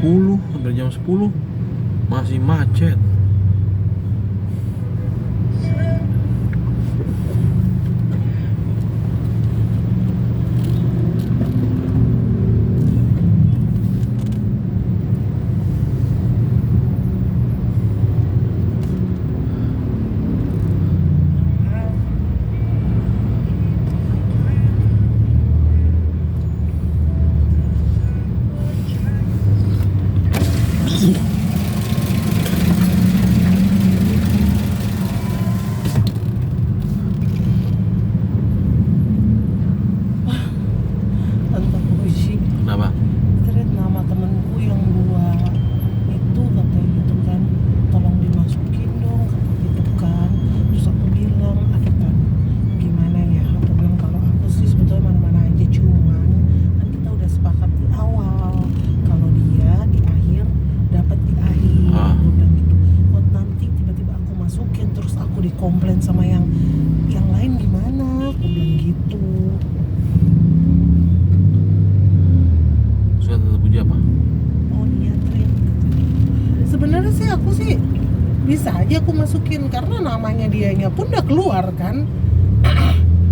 10, hampir jam 10 masih macet. Tante Puji, Kenapa? ternyata nama temenku yang dua itu katanya gitu kan, tolong dimasukin dong kata gitu kan. Terus aku bilang, aduh kan gimana ya, aku bilang kalau aku sih sebetulnya mana-mana aja, cuman kan kita udah sepakat di awal kalau dia di akhir dapat di akhir. Aku bilang gitu. Kok nanti tiba-tiba aku masukin terus aku dikomplain sama yang lain gimana, aku bilang gitu. Suka tetap puji apa? Oh iya Trin, sebenarnya sih aku sih bisa aja aku masukin karena namanya dianya pun udah keluar kan.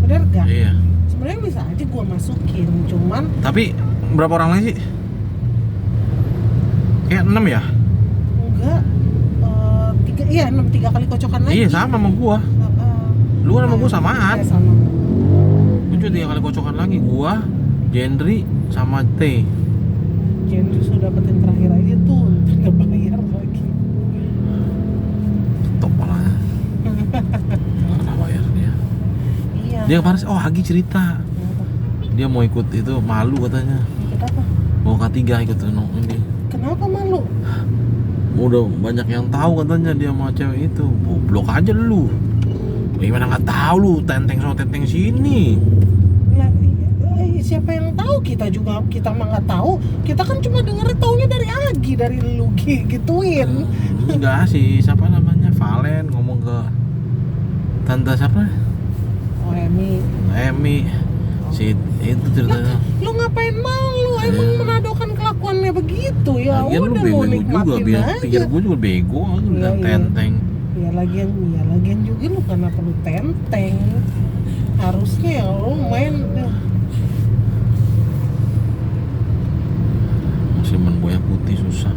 Bener gak? Iya. Sebenarnya bisa aja gua masukin, cuman Tapi berapa orang lagi sih? Kayak 6 ya? enggak, 3 kali kocokan lagi. Iya sama sama gua. Lu kan sama gua samaan. Ya, sama. Gua cuma 3 kali kocokan lagi. Gua, Jendri, sama T. Jendri sudah dapetin terakhir aja tuh, nggak bayar lagi. Top malah. Karena bayar dia. Iya. Dia kemarin oh Agi cerita. Dia mau ikut itu, malu katanya. Ikut apa? Mau K3 ikut ini. Kenapa malu? Udah banyak yang tahu katanya dia sama cewek itu. Goblok aja lu. Gimana nggak tahu lu, tenteng sama tenteng sini. Lah, siapa yang tahu? Kita mah nggak tahu. Kita kan cuma denger taunya dari Agi, dari lu gituin. Enggak sih, siapa namanya? Valen ngomong ke tante siapa? Oh Emi. Si itu ceritanya. Lu ngapain malu? Emang menadokan kelakuannya begitu ya? Lagian lu Udah bego mau juga, nikmatin biar aja. pikir gue juga bego, lu Iya, bilang iya. tenteng. Ya lagian juga lu kenapa lu tenteng? Harusnya ya lu main. Masih buaya putih susah.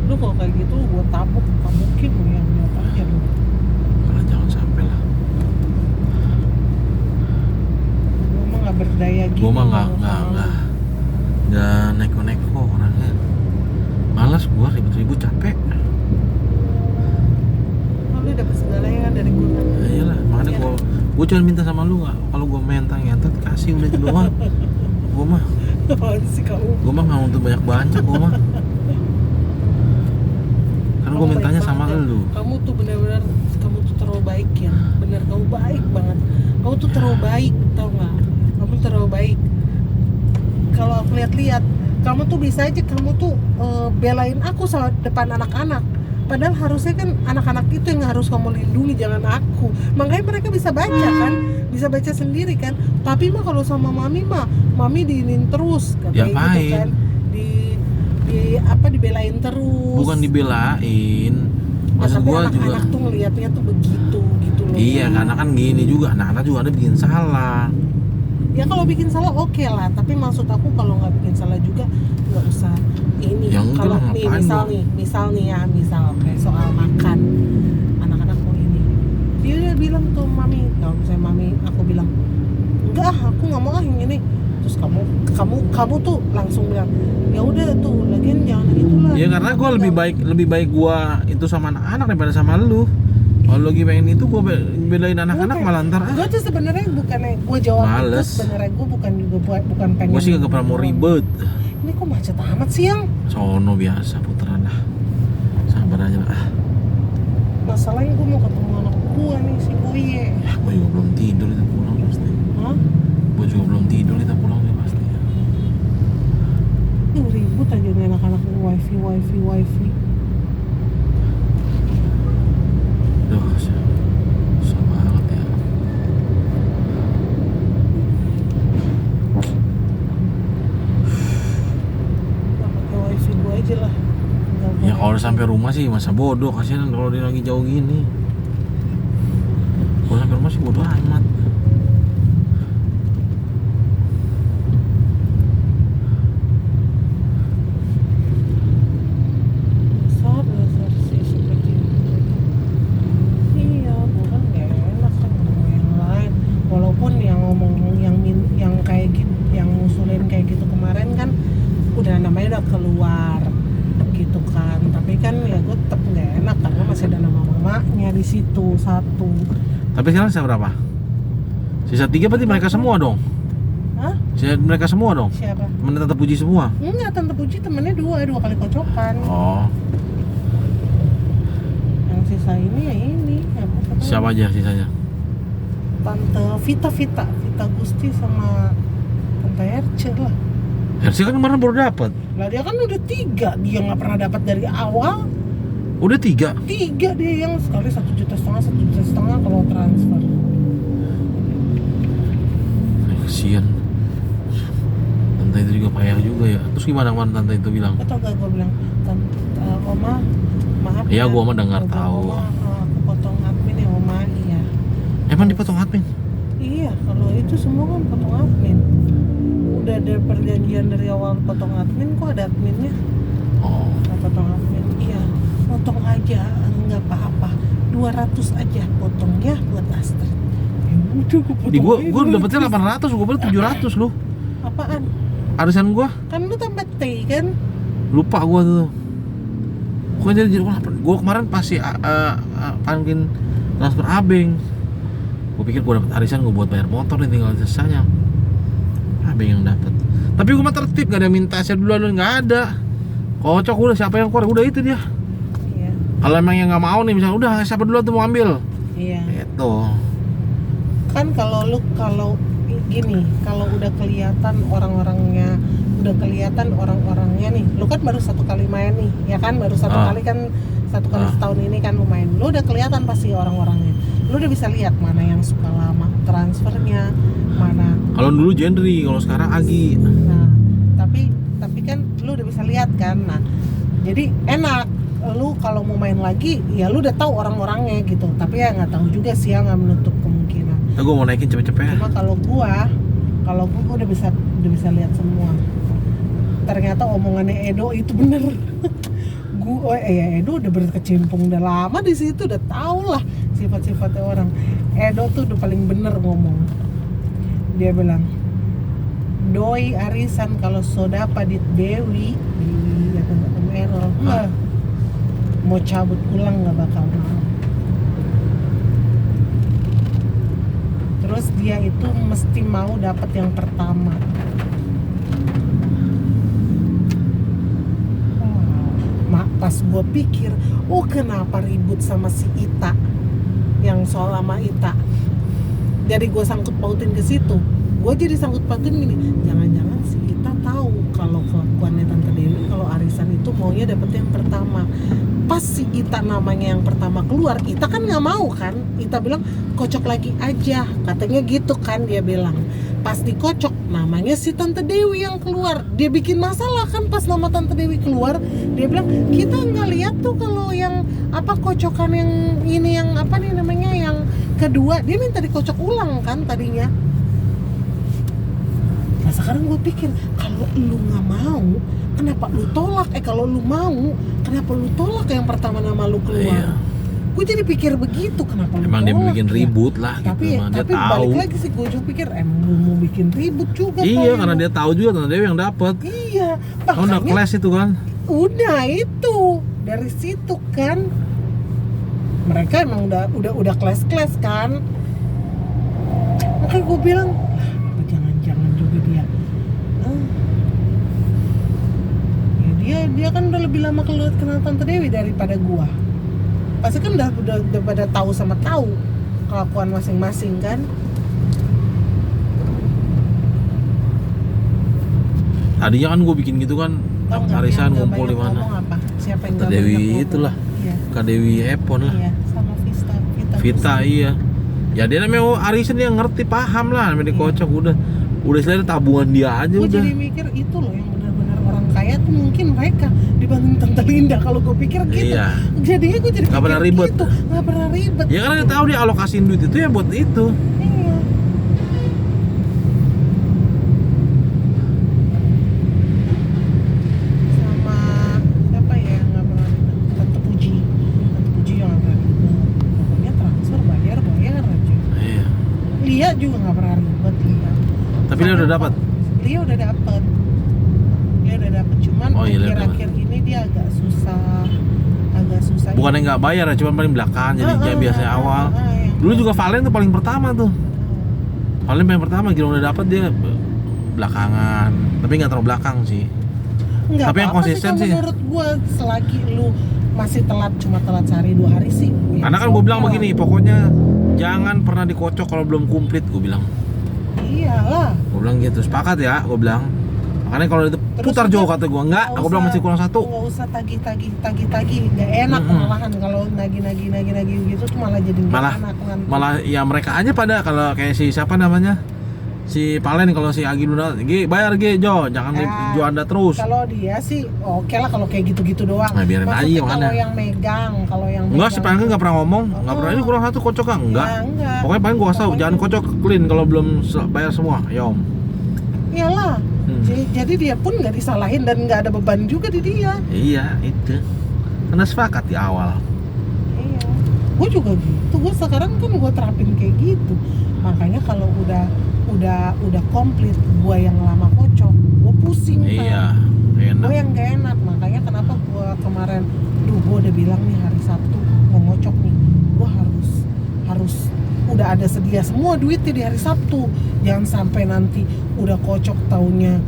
Lu kalau kayak gitu gua tabukin lu yang lihat aja lu. Malah jangan sampai lah. Gua mah nggak berdaya gitu. Gue mah nggak neko-neko orangnya. Malas gue ribut-ribut, capek. Lu dapet segalanya kan dari gua kan. Iyalah, makanya gue cuma minta sama lu nggak, kalau gue mentang ngentot kasih udah itu doang. Gue mah sih kamu. gue mah nggak untuk banyak gue mah. Karena gue Kamu mintanya baik sama banget ya. lu. Kamu tuh benar-benar, kamu tuh terlalu baik ya. Bener, kamu baik banget. Kamu tuh terlalu baik, tau nggak? Kamu terlalu baik. Kalau aku lihat-lihat, kamu tuh bisa aja kamu tuh belain aku sama depan anak-anak. Padahal harusnya kan anak-anak itu yang harus kamu lindungi, jangan aku. Makanya mereka bisa baca kan, bisa baca sendiri kan. Tapi mah kalau sama mami mah, mami diinin terus katanya gitu Diapain? kan. Dibelain terus. Bukan dibelain. Maksud Tapi gue anak-anak juga. tuh ngelihatnya tuh begitu gitu loh. Iya, karena kan gini juga, anak-anak juga ada bikin salah. Ya kalau bikin salah oke lah, tapi maksud aku kalau nggak bikin salah juga nggak usah ini. Ya enggak Kalau lah, nih ngapain misal nih ya, kayak soal makan, anak-anak mau ini, dia udah bilang tuh mami, kalau misalnya mami aku bilang enggak aku nggak mau yang ini, terus kamu tuh langsung bilang ya udah tuh lagian jangan gitulah. Ya karena gue lebih baik gue itu sama anak-anak daripada sama lu. Kalau lagi pengen itu gue bedain anak-anak malah ntar Gue tuh sebenarnya bukannya gue jawab males. itu, sebenarnya gue bukan pengen. Gue sih gak pernah mau ribet. Ini kok macet amat sih yang? Sono biasa putaran lah. Sabar aja lah. Masalahnya gue mau ketemu anak gue nih si Boye. Gue juga belum tidur, kita pulang pasti. Hah? Gue juga belum tidur, kita pulang nih pasti. Ini ribut aja nih anak-anak wifi. Duh, susah banget ya. udah sampai rumah sih masa bodoh, kasihan kalau dia lagi jauh gini. Kalau sampai rumah sih bodoh amat. Dasar sih seperti itu. Iya, gue kan gak enak kan ngomong yang lain. Walaupun yang ngomong yang kayak gitu, yang ngusulin kayak gitu kemarin kan udah namanya udah keluar gitu kan. Tapi kan ya gue tetap nggak enak karena masih ada nama mamanya di situ satu. Tapi sekarang sisa berapa? Sisa 3 berarti mereka semua dong. Hah? Sisa mereka semua dong. Siapa? Temen Tante Puji semua. Enggak, Tante Puji temennya dua kali kocokan. Oh, Yang sisa ini ya ini. Apa namanya? siapa aja sisanya? Tante Vita Gusti sama Tante Erce lah. Hersi kan kemarin baru dapat. Lah dia kan udah 3, dia nggak pernah dapat dari awal. Udah 3. 3 dia yang sekali 1,5 juta kalau transfer. Kasian. Tante itu juga payah juga ya. Terus gimana kemarin tante itu bilang? Atau gak gue bilang, Oma maaf Iya, ya, gua mah dengar Oma, tahu. aku potong admin ya Oma. Iya. Emang dipotong admin? Iya, kalau itu semua kan potong admin. Udah ada perjanjian dari awal potong admin, kok ada adminnya? Oh, Nah, potong admin, iya, potong aja, nggak apa-apa. 200 aja potongnya buat Astrid. Ya udah, gue potong di gua aja dapetnya 800, gua beli 700 loh. Apaan? Arisan gua Kan lu tambah T kan? lupa gua tuh. Gua jadi gua kemarin pasti panggil transfer abeng. Gua pikir gua dapet arisan gua buat bayar motor nih, tinggal sisanya abeng yang dapat. Tapi gua mah tertib, gak ada minta saya dulu, nggak ada. Kocok udah, siapa yang keluar udah itu dia. Iya. Kalau emang yang nggak mau nih, misalnya udah siapa dulu tuh mau ambil. Iya. Itu. Kan kalau gini, kalau udah kelihatan orang-orangnya nih, lu kan baru 1 kali main nih, ya kan, baru 1 kali kan, 1 kali setahun ini kan lu main, lu udah kelihatan pasti orang-orangnya, lu udah bisa lihat mana yang suka lama transfernya, mana. Kalau dulu Jendri, kalau sekarang Agi. Nah, tapi kan lu udah bisa lihat kan, nah, jadi enak. Lu kalau mau main lagi, ya lu udah tahu orang-orangnya gitu, tapi ya nggak tahu juga sih, ya nggak menutup kemungkinan. Nah, gue mau naikin cepet-cepet ya. Cuma kalau gua udah bisa lihat semua. Ternyata omongannya Edo itu bener. Edo udah berkecimpung udah lama di situ, udah tau lah sifat-sifatnya orang. Edo tuh udah paling bener ngomong. Dia bilang, doi arisan kalau soda padit Dewi kata Om Errol, mau cabut ulang nggak bakal mau. Terus dia itu mesti mau dapat yang pertama. Pas gue pikir, kenapa ribut sama si Ita, yang soal sama Ita. Jadi gue sangkut pautin ke situ. Gue jadi sangkut pautin gini, jangan-jangan si Ita tahu kalau kelakuannya Tante Dewi kalau arisan itu maunya dapat yang pertama. Pas si Ita namanya yang pertama keluar, Ita kan nggak mau kan? Ita bilang kocok lagi aja, katanya gitu kan dia bilang. Pas dikocok namanya si Tante Dewi yang keluar, dia bikin masalah kan pas nama Tante Dewi keluar. Dia bilang kita nggak lihat tuh kalau yang apa kocokan yang ini yang apa nih namanya yang kedua, dia minta dikocok ulang kan tadinya. Nah sekarang gue pikir, kalau lu nggak mau kenapa lu tolak? Kalau lu mau kenapa lu tolak yang pertama nama lu keluar? Iya. Gue jadi pikir begitu, kenapa lu Emang dia tolak bikin ya? ribut lah gitu, Tapi dia tahu. balik lagi sih gue juga pikir lu mau bikin ribut juga. Iya, kali karena lu. dia tahu juga Tante Dewi yang dapat. Iya, Oh, udah makanya kelas itu kan. udah itu dari situ kan mereka emang udah kelas kan. Makanya gue bilang apa jangan-jangan juga dia dia kan udah lebih lama kenal Tante Dewi daripada gua. Pasti kan udah pada tahu sama tahu kelakuan masing-masing kan. Tadinya kan gue bikin gitu kan, Tahu nggak arisan yang nggak ngumpul di banyak mana. ngomong apa? Siapa yang Tante nggak Dewi banyak ngomong? itulah. Iya. Kak Dewi Epon lah. Iya, sama Vita iya. Ya dia namanya arisan, dia ngerti, paham lah, namanya dikocok udah istilahnya tabungan dia aja Gue udah. jadi mikir itu loh yang benar-benar orang kaya tuh mungkin mereka dibanding Tante Linda kalau gue pikir gitu. Iya. Jadinya gue jadi Nggak pernah pikir ribet. gitu. Nggak pernah ribet. Ya karena dia tahu dia alokasiin duit itu ya buat itu. Iya. Sama siapa ya yang nggak pernah ribet? Tante Puji yang nggak pernah ribet. Pokoknya transfer bayar aja. Iya. Lia juga nggak pernah ribet Lia. Tapi dia udah dapat. Lia udah dapet. Cuman Oh, iya, Lia akhir-akhir ini dia agak susah. Bukannya nggak bayar ya, cuma paling belakang jadi kayak biasanya awal. Dulu juga Valen tuh paling pertama tuh. Valen paling pertama gila udah dapat dia belakangan. Tapi nggak terlalu belakang sih. Nggak Tapi yang apa-apa konsisten kalau sih. menurut gua selagi lu masih telat cuma telat sehari 2 hari sih. Karena kan gue bilang begini, pokoknya jangan pernah dikocok kalau belum komplit, gue bilang. Iyalah. Gue bilang gitu, sepakat ya, gue bilang. Makanya kalau itu Terus putar juga jauh kata gue, enggak, aku bilang masih kurang satu. Nggak usah tagih, nggak enak malahan kalau nagih gitu tuh malah jadi nggak Malah enak nanti. malah ya mereka aja pada kalau kayak si siapa namanya? Si Palen kalau si Agi Luna, bayar Jo, jangan Juanda terus. Kalau dia sih oke lah kalau kayak gitu-gitu doang. Nah, biarin Maksudnya aja kalau makanya. yang megang, Enggak, si Palen nggak pernah ngomong, nggak pernah ini kurang satu kocok kan? Enggak. Ya, enggak. Pokoknya paling gue kasih tahu, jangan kocok clean kalau belum bayar semua, ya Om. Iyalah. Jadi dia pun nggak disalahin dan nggak ada beban juga di dia. Iya, itu. Karena sepakat di awal. Iya. Gue juga gitu. Gue sekarang kan gue terapin kayak gitu. Makanya kalau udah komplit, gue yang lama kocok, gue pusing. Iya, enak. Gue yang gak enak. Makanya kenapa gue kemarin, gue udah bilang nih hari Sabtu mau ngocok nih, gue harus udah ada sedia semua duitnya di hari Sabtu. Jangan sampai nanti udah kocok taunya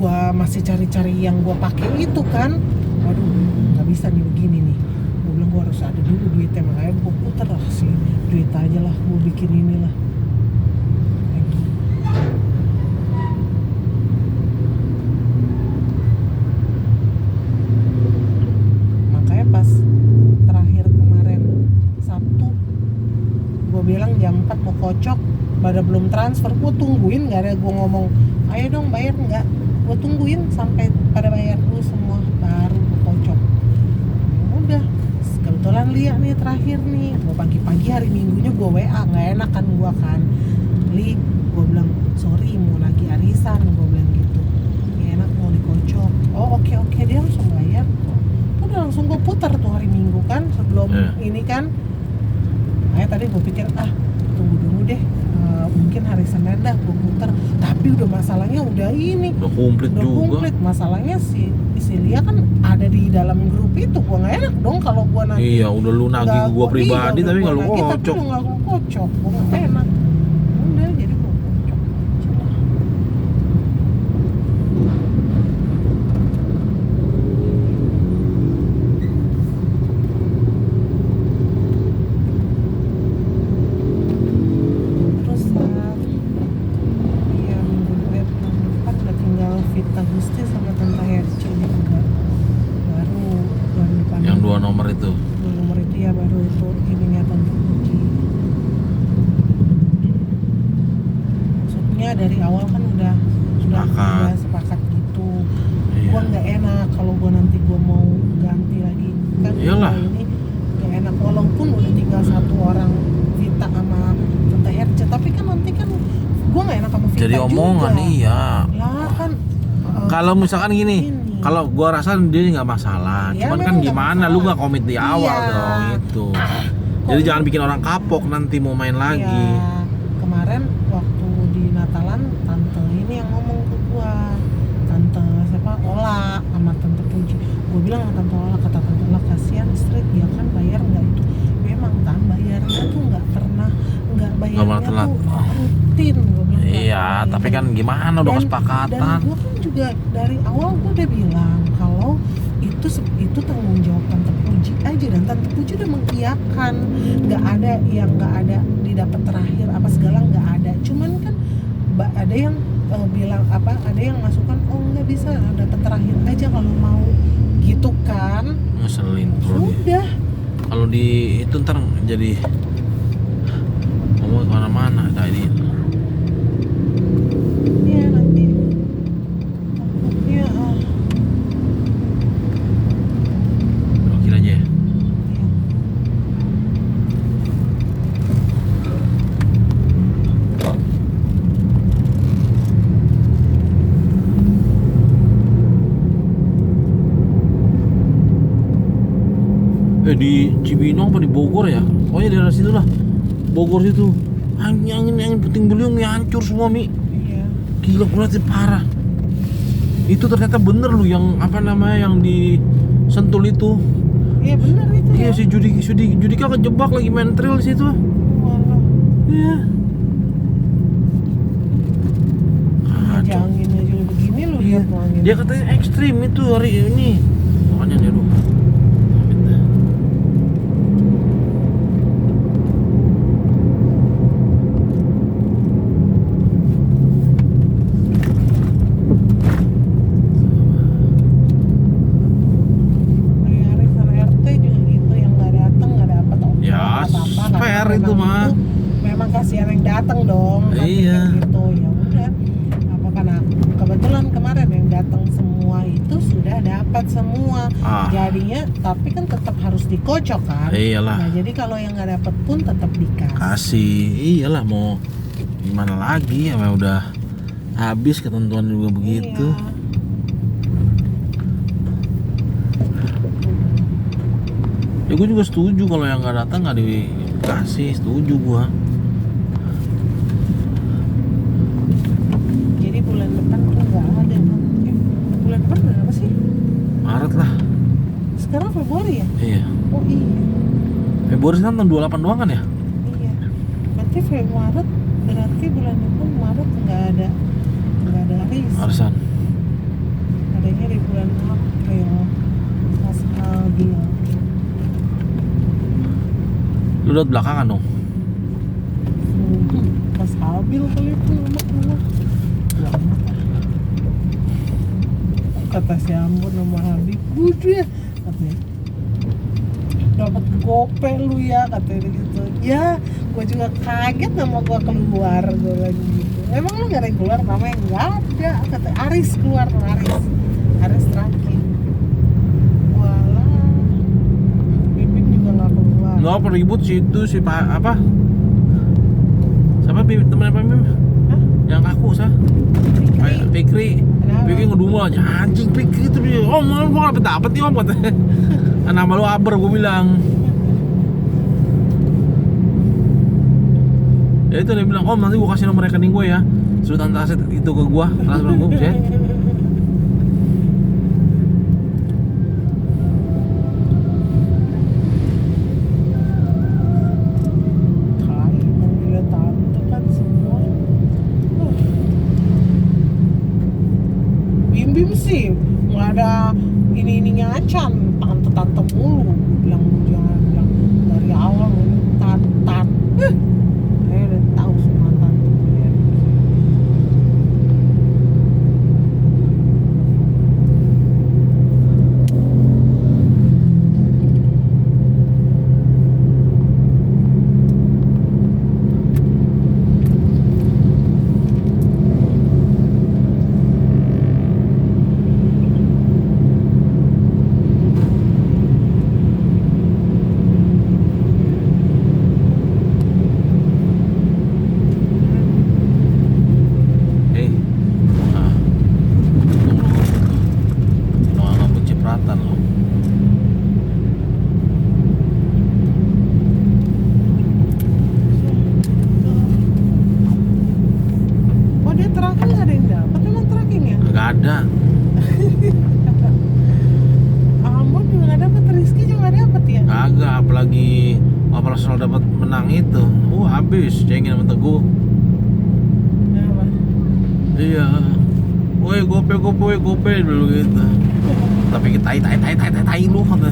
gua masih cari-cari yang gua pakai itu kan. Waduh, nggak bisa nih begini nih. Gua bilang gua harus ada dulu duitnya, makanya gua puter lah sih duit aja lah, gua bikin inilah. Makanya pas terakhir kemarin Sabtu gue bilang jam 4 mau kocok, pada belum transfer, gue tungguin, gak ada gue ngomong ayo dong bayar, enggak, gue tungguin sampai pada bayar dulu semua baru gue kocok. Ya udah, kebetulan Lia nih terakhir nih, gue pagi-pagi hari Minggunya gue WA, nggak enak kan gue kan, Li, gue bilang sorry mau lagi arisan, gue bilang gitu, ya enak mau dikocok. Oh oke, dia langsung bayar tuh, udah langsung gue putar tuh hari Minggu kan sebelum ini kan. Tadi gue pikir tunggu dulu deh, mungkin hari Senin dah gue putar, tapi udah masalahnya udah ini Udah komplit juga. komplit. Masalahnya si Lia kan ada di dalam grup itu, gue nggak enak dong kalau gue nanti Iya, udah lu nagih gue pribadi tapi nggak lu kocok. tapi lu nggak lu kocok, gue nggak enak. Udah jadi gue kocok aja lah. Vita Gusti sama Tante Herci juga baru depan Yang 2 nomor itu. nomor itu ya, baru itu ininya Tante Puji. Maksudnya dari awal kan udah sepakat gitu. Iya. Gua nggak enak kalau gua nanti gua mau ganti lagi kan. Iyalah. Ini nggak enak walaupun udah tinggal satu orang Vita sama Tante Herci, tapi kan nanti kan gua nggak enak sama Vita Jadi omongan juga. iya. Lah kan Kalau misalkan gini, kalau gua rasa dia nggak masalah. Ya, Cuman kan memang nggak gimana masalah. lu nggak komit di awal Iya. dong itu. Jadi jangan bikin orang kapok nanti mau main lagi. Ya, kemarin waktu di Natalan tante ini yang ngomong ke gua, tante siapa Ola sama tante Puji. Gua bilang sama tante Ola, kata tante Ola kasihan Street dia kan bayar nggak itu. Memang kan bayarnya tuh nggak pernah bayarnya telat. tuh rutin. Gua bilang, Iya, tapi kan gimana udah kesepakatan. Dan gua kan juga dari awal gua udah bilang kalau itu tanggung jawab Tante Puji aja, dan Tante Puji udah mengiyakan, nggak ada didapat terakhir apa segala, nggak ada. Cuman kan ada yang bilang apa, ada yang masukkan oh nggak bisa dapat terakhir aja kalau mau gitu kan. Ngeselin kalau dia. Sudah. Kalau di itu ntar jadi ngomong kemana-mana tadi. Iya nanti takutnya Di Cibinong apa di Bogor ya, pokoknya daerah situ lah, Bogor situ. Angin puting beliung ya, hancur semua Mi. Iya. Gila, gue liatin parah. Itu ternyata bener lu yang apa namanya, yang di Sentul itu. Iya benar itu Iya, ya. si Judika kejebak lagi main trail di situ. Walah. Iya. Aja Kacau. anginnya juga begini lu Iya. lihat tuh angin. Dia katanya ekstrim itu hari ini. Makanya dia lu. Hari-hari sana RT juga gitu yang nggak datang nggak dapat obat Ya, apa-apa. fair Karena itu memang mah. memang kasihan yang datang dong. Tapi Iya. kayak gitu ya udah. Apa karena kebetulan kemarin yang datang semua itu sudah dapat semua. Jadinya tapi kan tetap harus dikocok kan. Iyalah. Nah jadi kalau yang nggak dapat pun tetap dikasih. Kasih, iyalah, mau gimana lagi, ya udah habis ketentuan juga begitu. Iya. Ya gue juga setuju kalau yang nggak datang nggak dikasih, setuju gua. Jadi bulan depan tuh nggak ada. Bulan depan bulan apa sih? Maret lah. Sekarang Februari ya? Iya. Oh iya. Februari kan tanggal 28 doang kan ya? Iya. Berarti Maret berarti bulan depan Maret nggak ada arisan. Arisan. Adanya di bulan April pas Algil. Lu udah belakangan dong. Pas Algil kali itu nama. Kata si Ambon sama Habib, udah katanya dapat gope lu ya katanya gitu. Ya, gue juga kaget nama gue keluar, gue lagi gitu. Emang lu gak ada yang keluar, namanya nggak ada. Kata Aris keluar, Aris terakhir. Walah, Bibit juga nggak keluar. Nggak apa ribut sih itu si Pak apa? Siapa temennya Pak Mim? Hah? Yang kaku sah? Fikri. Kenapa? Fikri ngedumel aja, anjing Fikri itu dia. Om, gua nggak dapet nih om katanya. Nama lu Aber, gue bilang. Ya itu dia bilang, om nanti gua kasih nomor rekening gue ya. Suruh tante aset itu ke gua, transfer gue, ya. Tai, manggilnya tante kan semua. Bim sih nggak ada ininya acan, tante mulu. Bilang jangan bilang dari awal tante. Saya udah tahu semua tante. Oh dia terakhir nggak ada yang dapat emang terakhirnya? Nggak ada. Ambon juga nggak dapat, Rizky juga nggak dapat ya? Kagak, apalagi operasional dapat menang itu. Habis cengin sama Teguh. Kenapa? Iya. Woi, gope dulu gitu. Tapi tai lu kata.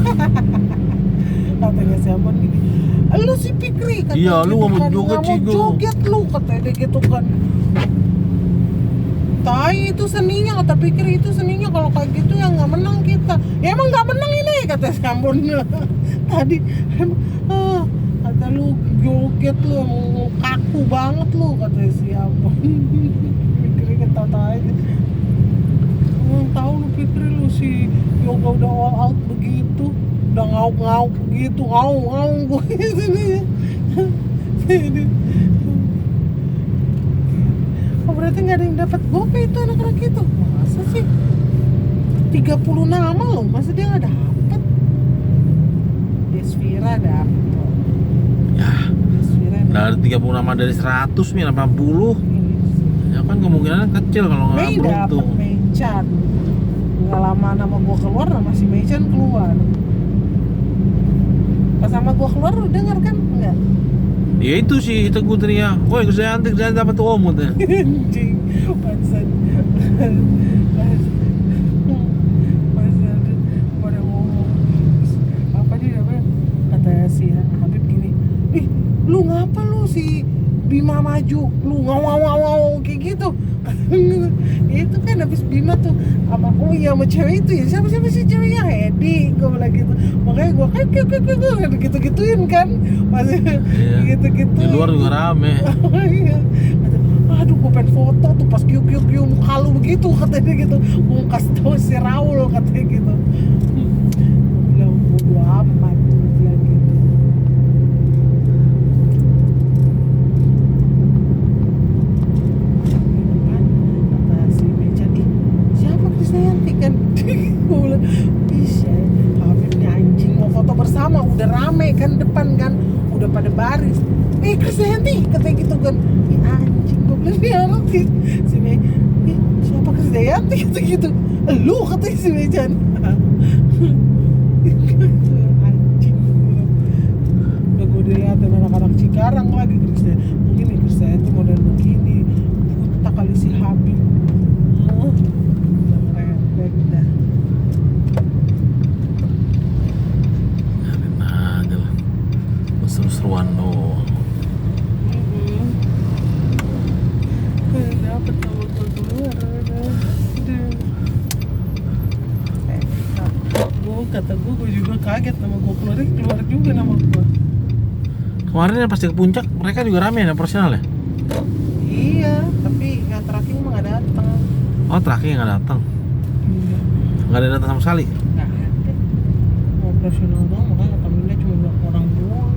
Katanya si Ambon gini, lu si Fikri katanya Iya, lu gitu nggak mau kan, joget, nggak mau Cigo. joget lu katanya dia gitu kan. Tai itu seninya, kata Fikri itu seninya, kalau kayak gitu ya nggak menang kita. Ya emang nggak menang ini kata si Ambon. Tadi kata lu joget lu emang kaku banget lu kata si Ambon. Fikri ketawa aja. Tahu lu Fikri lu si yoga udah all out begitu, udah ngauk begitu, ngaung gue sini. Oh berarti nggak ada yang dapat gope itu anak-anak itu? Masa sih? 30 nama loh, masa dia nggak dapat? Desvira dapet. Ya, Desvira dari 30 nama dari 100 nih 80. Ya kan kemungkinan kecil kalau nggak Mei dapet beruntung. Meichan. Nggak lama nama gua keluar, nama si Meichan keluar. Pas sama gua keluar lu denger kan? Enggak? Ya itu sih, itu gue teriak, woi Krisdayanti dapat tuh om katanya. Anjing, pansan. Pansan pada ngomong apa dia namanya? Kata si Habib gini, ih lu ngapa lu si Bima maju, lu ngawang kayak gitu. Ya itu kan habis Bima tuh apa, oh iya sama cewek itu ya, siapa sih ceweknya, Hedi, gue bilang gitu. Makanya gue kayak gitu-gituin kan, masih Iya. gitu-gitu. Di luar juga rame. Iya. Aduh gue pengen foto tuh pas kiu muka lu begitu katanya gitu, gue kasih tau si Raul katanya gitu. Gue bilang bodo amat, gue bilang gitu. Kata si Mecan, ih siapa Krisdayanti kan? Gue bilang, ih Habib nih anjing mau foto bersama, udah rame kan depan kan, udah pada baris. Krisdayanti katanya gitu kan, ih anjing gue bilang dia ngerti si Mei, ih siapa Krisdayanti kata gitu, lu katanya si Mecan. Anjing gue bilang. Udah gue dilihatin anak-anak Cikarang lagi, Krisdayanti mungkin nih Krisdayanti model begini, buta kali si Habib. Udah ngerepek dah. Biarin aja lah, seru-seruan doang. Dapet sama gue keluar kata gue juga kaget nama gue keluar juga nama gue. Kemarin yang pasti ke puncak, mereka juga rame ya profesional ya? Iya, tapi yang terakhir mah gak datang. Oh terakhir nggak datang, Iya, nggak ada datang sama sekali. gak ada. Mau operasional doang, makanya kata Minda cuma 2 orang doang.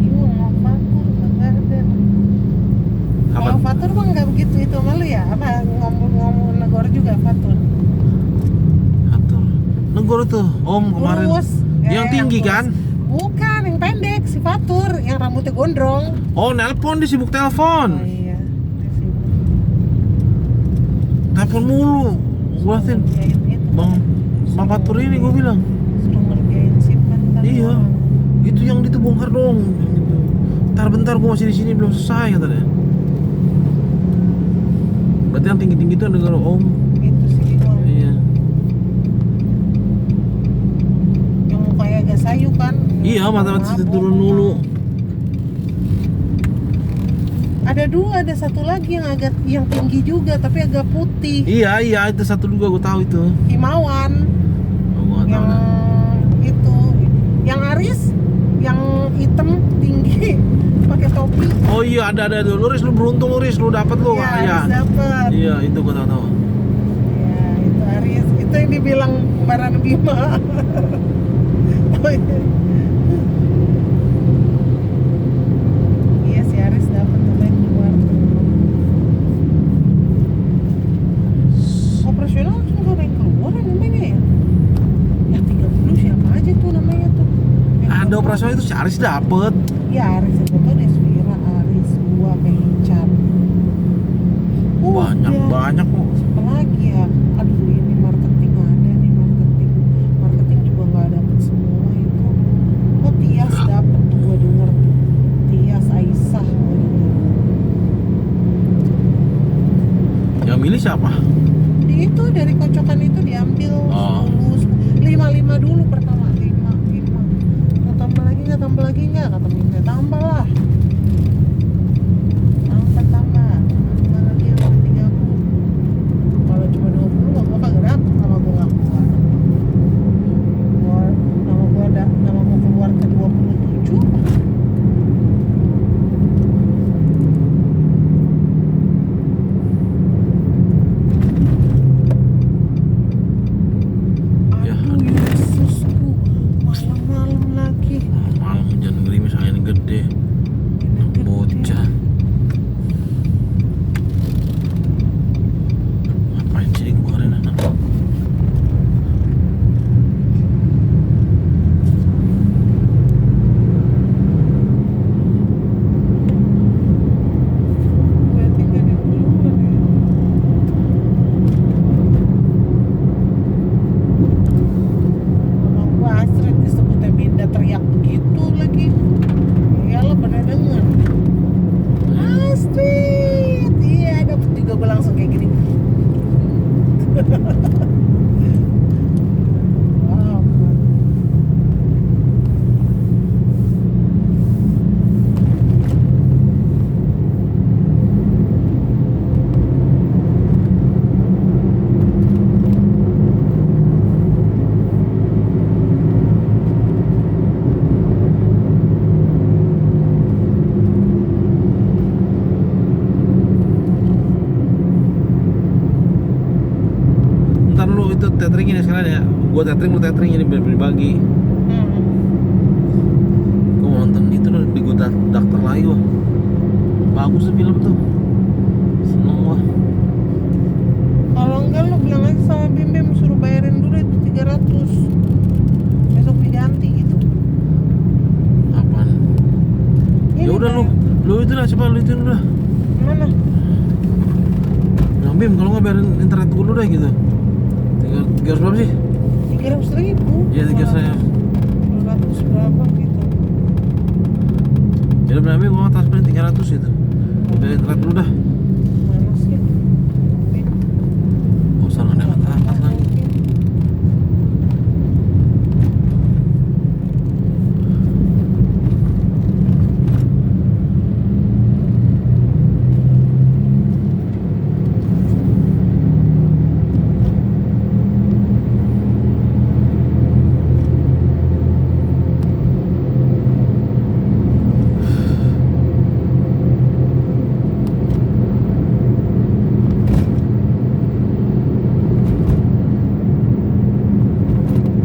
Iya, mau Fatur gak ada. Apa? Kalau Fatur mah nggak begitu itu malu ya, apa ngomong negor juga Fatur. Atur. Negoro tuh, om kemarin. Lurus. Yang tinggi lurus. kan? Bukan, yang pendek si Fatur, yang rambutnya gondrong. Oh nelpon, dia sibuk Oh telepon. iya, dia sibuk. Telepon mulu. Gua liatin, Ngerjain itu. Bang Fatur ini gue bilang. Suruh ngerjain shipment kan Iya. orang. Itu yang itu bongkar dong. Gitu. Bentar gue masih di sini belum selesai katanya. Berarti yang tinggi-tinggi itu negara om. Itu sih doang. Iya. Yang mukanya agak sayu kan. Iya, mata-mata turun dulu. Ada 2, ada satu lagi yang tinggi juga tapi agak putih. Iya itu satu juga gue tahu itu. Himawan. Oh, gua nggak tahu Yang dah. itu, yang Aris, yang hitam tinggi pakai topi. Oh iya ada tuh. Lu beruntung lu dapet lu. Iya, Iya. Aris dapet. Iya itu gue tahu. Ya, itu Aris. Itu yang dibilang kembaran Bima. Oh, iya. Iya, si Aris dapet namanya keluar. Operasional cuma gak ada yang keluar namanya ya? Yang 30 siapa aja tuh namanya tuh? Yang Ada keluar. operasional itu si Aris dapet. Iya, Aris itu tuh Desvira, Aris, gua, Meichan. Banyak kok. Siapa lagi ya? Aduh, ini marketing ada nih, marketing juga nggak dapet semua itu. Oh, Tias dapet tuh, gua denger tuh. Tias, Aisyah gua denger. Yang milih siapa? Itu dari kocokan itu diambil Oh. 5 dulu pertama, 5. Tambah lagi nggak? Kata Minta tambah lah. Tambah lagi yang 30. Kalau cuma 20 mah gua kagak dapet, nama gua nggak keluar. Nama gua keluar ke 27. kayak gua tethering lu tethering, jadi bagi. Gua mau nonton itu udah di Good Doctor lagi gua. Bagus tuh film tuh. Seneng gua. Kalau enggak lu bilang aja sama Bim Bim suruh bayarin dulu itu 300. Besok diganti gitu. Apaan? Ya udah lu itu lah, coba lu itu udah. Mana? Bilang Bim kalau nggak bayarin internet dulu deh gitu. 300 berapa sih? 300.000. Iya 300. 200 berapa gitu. Jadi bilang Bim gua transferin 300 gitu. Udah internet dulu dah. Mana sih? Gak usah nggak angkat lagi.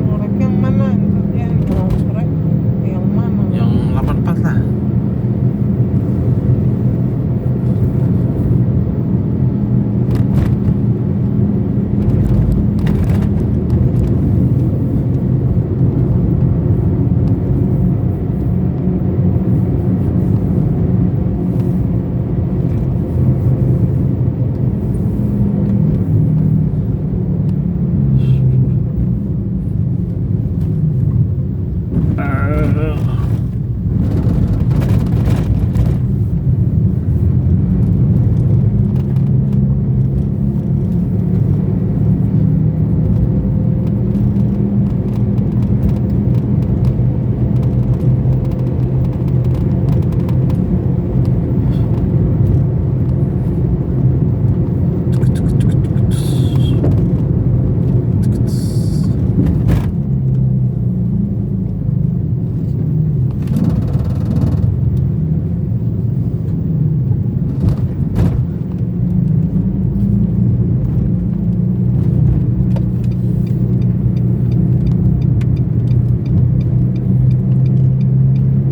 Ngorek yang mana? Ya, yang ngorek yang mana? Yang 84 lah.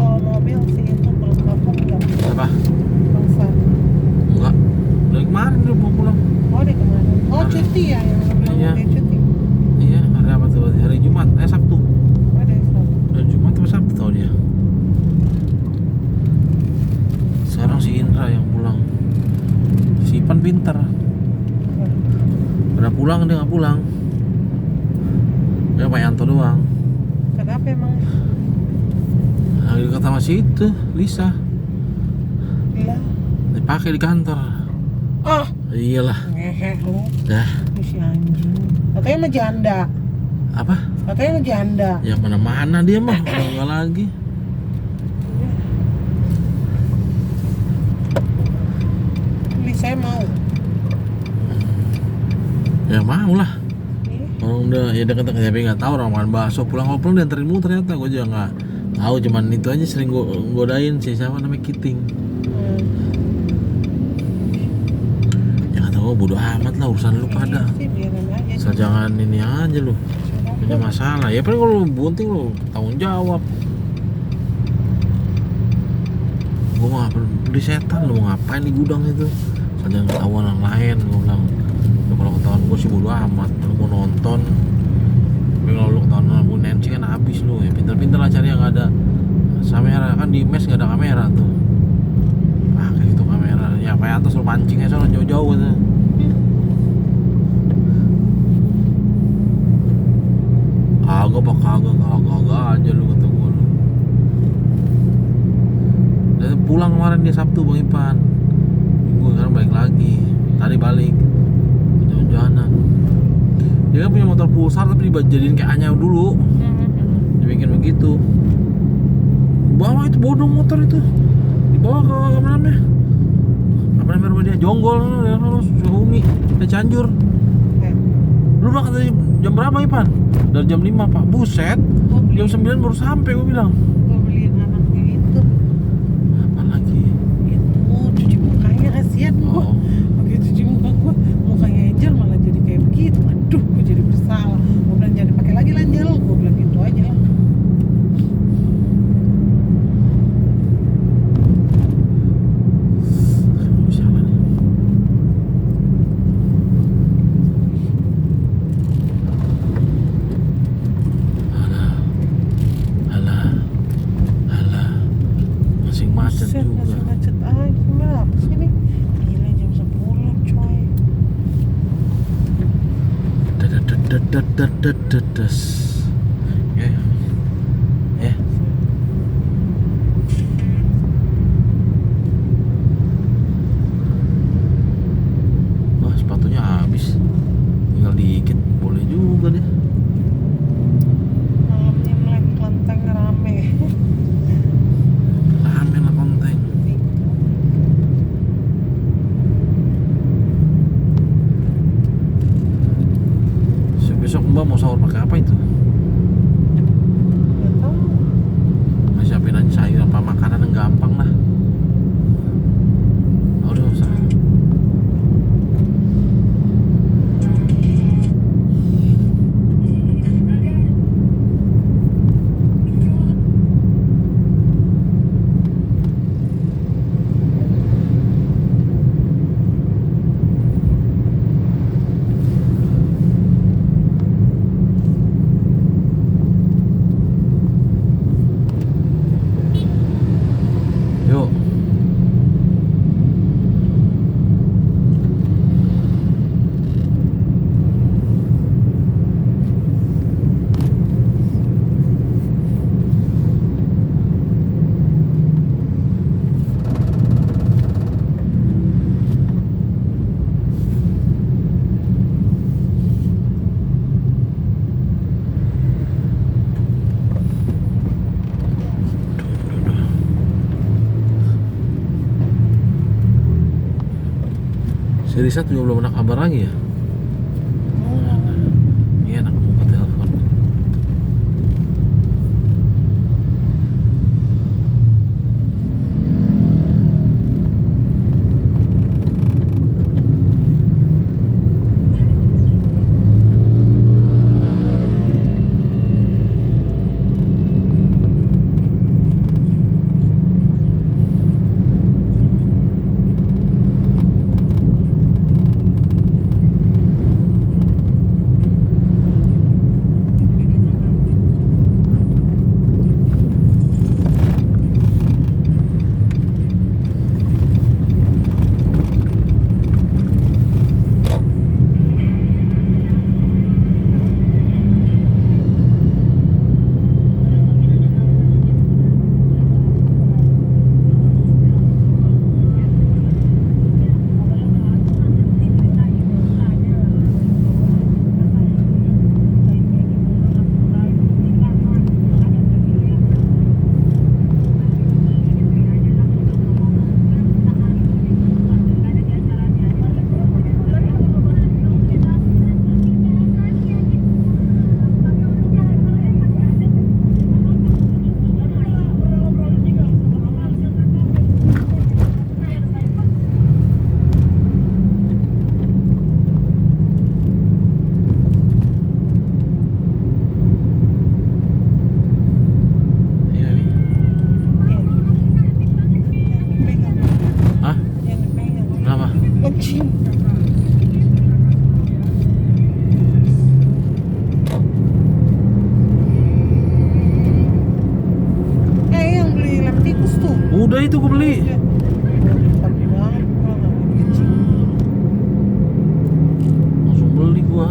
Bawa mobil sih itu belum kapok nggak? Apa? Bangsa. Enggak. Dari kemarin dia mau pulang. Oh di kemarin. Oh cuti ya yang lu bilang Iya. dia cuti. Iya, hari apa tuh? Hari Jumat, Sabtu. Oh deh Sabtu. Hari Jumat atau Sabtu tau dia. Sekarang si Indra yang pulang. Si Ipan pintar. Udah pulang dia nggak pulang. Dia Pak Yanto doang. Kenapa emang? Lagi dekat sama si itu, Lisa. Lah. Dipakai di kantor. Ah, Iyalah. ngehe lu. Dah. Lu si anjing. Katanya mah janda. Apa? Katanya mah janda. Ya mana-mana dia mah. Udah enggak lagi. Beli saya mau. Ya mau lah. Ih, Orang udah ya deket-deket tapi nggak tahu orang makan bakso pulang dianterin mulu ternyata gue juga nggak tahu, cuman itu aja sering godain si siapa namanya Kiting. Ya nggak tahu, bodo amat lah urusan lu pada. sih biarin aja. Asal jangan ini aja lu punya masalah. Ya paling kalau lu bunting lu tanggung jawab. Gue mah beli setan, lu mau ngapain di gudang itu? Asal jangan ketahuan orang lain, gue bilang. Ya, kalau ketahuan gue sih bodo amat, lu mau nonton. Tapi kalau lu ketahuan lampu nensi kan habis lu. Ya pinter-pinter lah cari yang ada kamera, kan di mes gak ada kamera tuh. Pakai itu kamera. Ya Pak Yanto suruh pancing aja sono jauh-jauh gitu. Kagak aja lu kata gue lu. Dan pulang kemarin dia Sabtu Bang Ipan. Minggu sekarang balik lagi. Tadi balik jalan-jalanan. Dia kan punya motor pulsar tapi dijadiin kayak Anya dulu. Dibikin begitu. Bawa itu bodong motor itu. Dibawa ke apa namanya rumah dia Jonggol ya kan Sukabumi, ke Cianjur. Lu berangkat dari jam berapa Ipan? Dari jam 5 Pak. Buset. Jam 9 baru sampai gue bilang. Gue beliin anaknya itu. Apa lagi? Itu cuci mukanya kasihan gua. Oh. Pakai cuci muka gua, mukanya Angel malah jadi kayak begitu. Aduh, gue jadi bersalah. Gue bilang jangan Dedes. Ya. Ya. Wah, sepatunya habis. Tinggal dikit, boleh juga deh. Malamnya melek kelenteng rame. Ramen lah konteng. Besok Mbak mau sahur pakai apa itu? Nggak tahu. Nah, siapin aja sayur apa makanan yang gampang lah. Udah usah. Yuk. Si Risa juga belum ada kabar lagi ya? Iya, anak mau ke telepon. Iya, Wi. Hah? Yang dipegang. Kenapa? Kucing. Yang beli lem tikus tuh. Udah itu gue beli. Ya. Tapi banget gua nggak mau kucing. Langsung beli gua.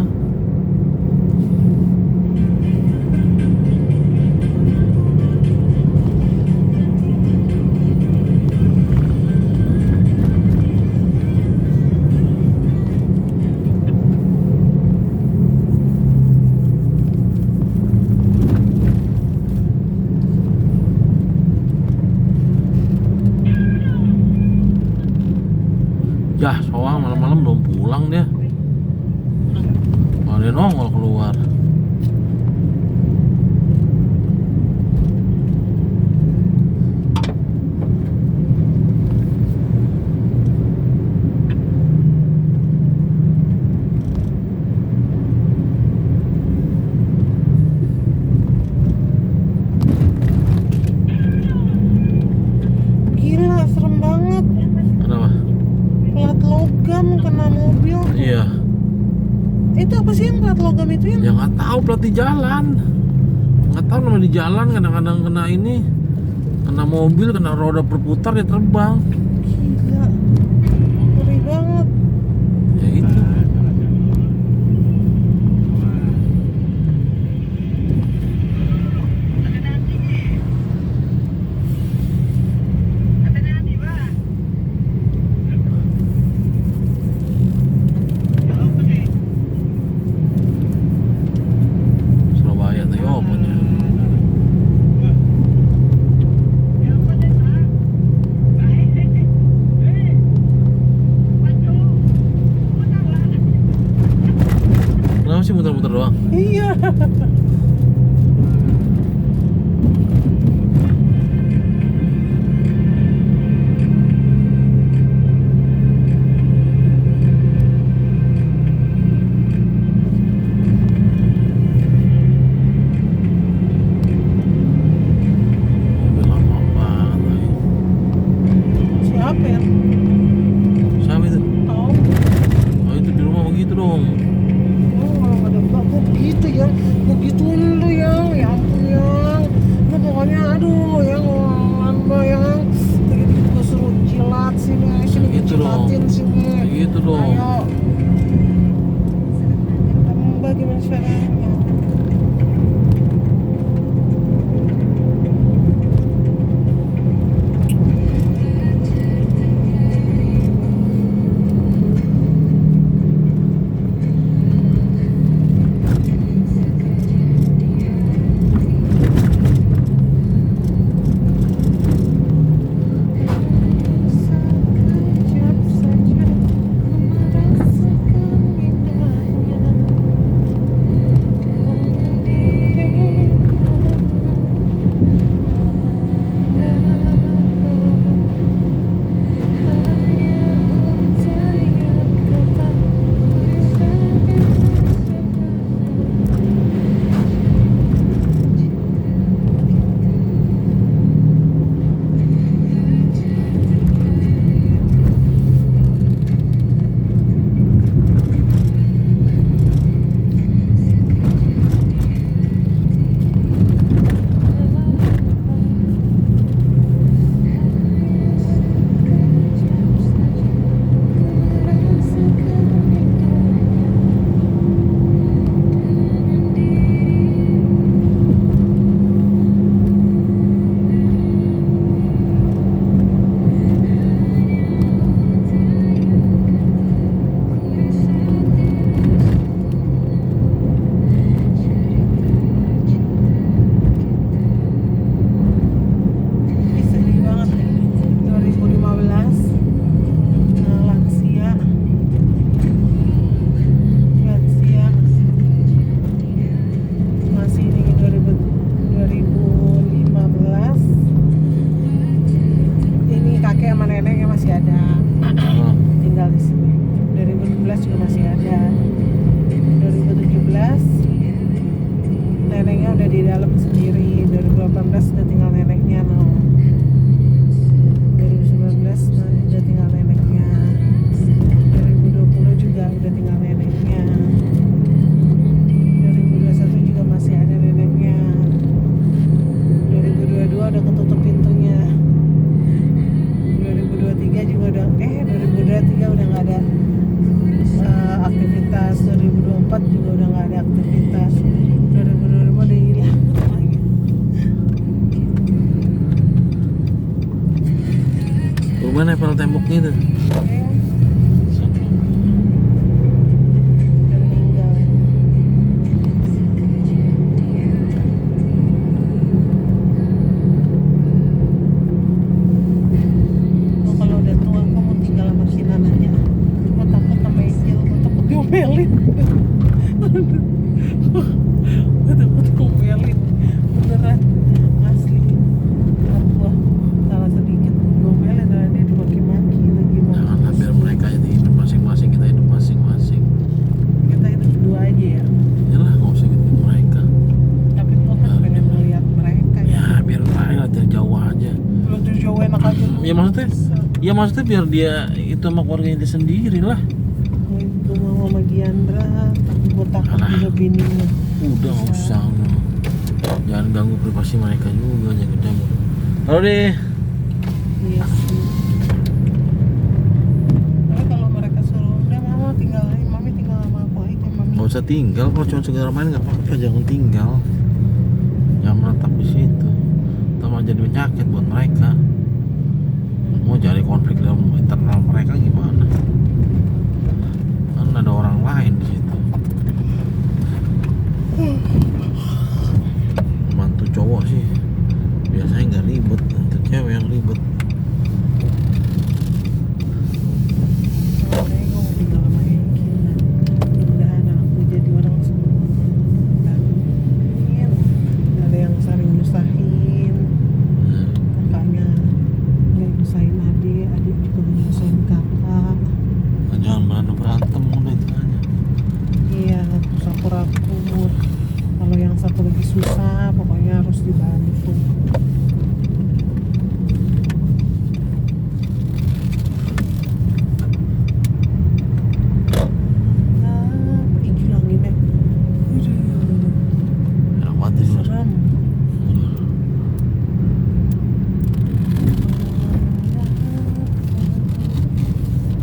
Yah, soang malam-malam belum pulang dia. Malah dia nongol keluar. Gila, serem banget. Kenapa? Plat logam kena mobil. Iya. Itu apa sih yang plat logam itu yang? Ya nggak tahu plat di jalan. Nggak tahu namanya di jalan kadang-kadang kena ini, kena mobil, kena roda berputar dia terbang. Gila, ngeri banget. Ya itu. Gimana panel temboknya itu? Yang meninggal. Oh, kalau udah tua aku mau tinggal sama Kinan aja. Gue takut sama Angel, gue takut diomelin. Gue takut diomelin, beneran asli. Ntar gua salah sedikit diomelin, dan dia dimaki-maki lagi mau. Janganlah, biar mereka itu hidup masing-masing, kita hidup masing-masing. Kita hidup berdua aja ya. Yalah, nggak usah gitu mereka. Tapi gua kan pengen ngeliat mereka ya. Ya biar mereka dari jauh aja. Lu jauh enak aja. Ya maksudnya biar dia itu sama keluarganya dia sendiri lah. Itu mau sama Diandra, tapi gua takut Alah. juga bininya. Udah nggak usah, no. Jangan ganggu privasi mereka juga, jangan campur. Halo deh. Iya sih. Tapi kalau mereka suruh, udah mama tinggal aja, mami tinggal sama aku aja, mami. Nggak usah tinggal, kalau cuma sekedar main nggak apa-apa, jangan tinggal. Jangan menetap di situ. Itu malah jadi penyakit buat mereka. Mau jadi konflik dalam internal mereka gimana? Kan ada orang lain di situ. Mantu cowok sih biasanya nggak ribet, mantu cewek yang ribet. Makanya gue mau tinggal sama Eki. Mudah-mudahan aku jadi orang semuanya. Amin. Gak ada yang saling nyusahin. Kakaknya gak nyusahin adik, adik juga gak nyusahin kakak. Jangan berantem udah itu aja. Iya, campur-campur. Kalau yang satu lagi susah, pokoknya harus dibantu. Ih, gila anginnya. Ya mati dulu. Serem.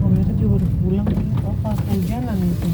Oh, mereka juga udah pulang. Oh, pas hujanan itu.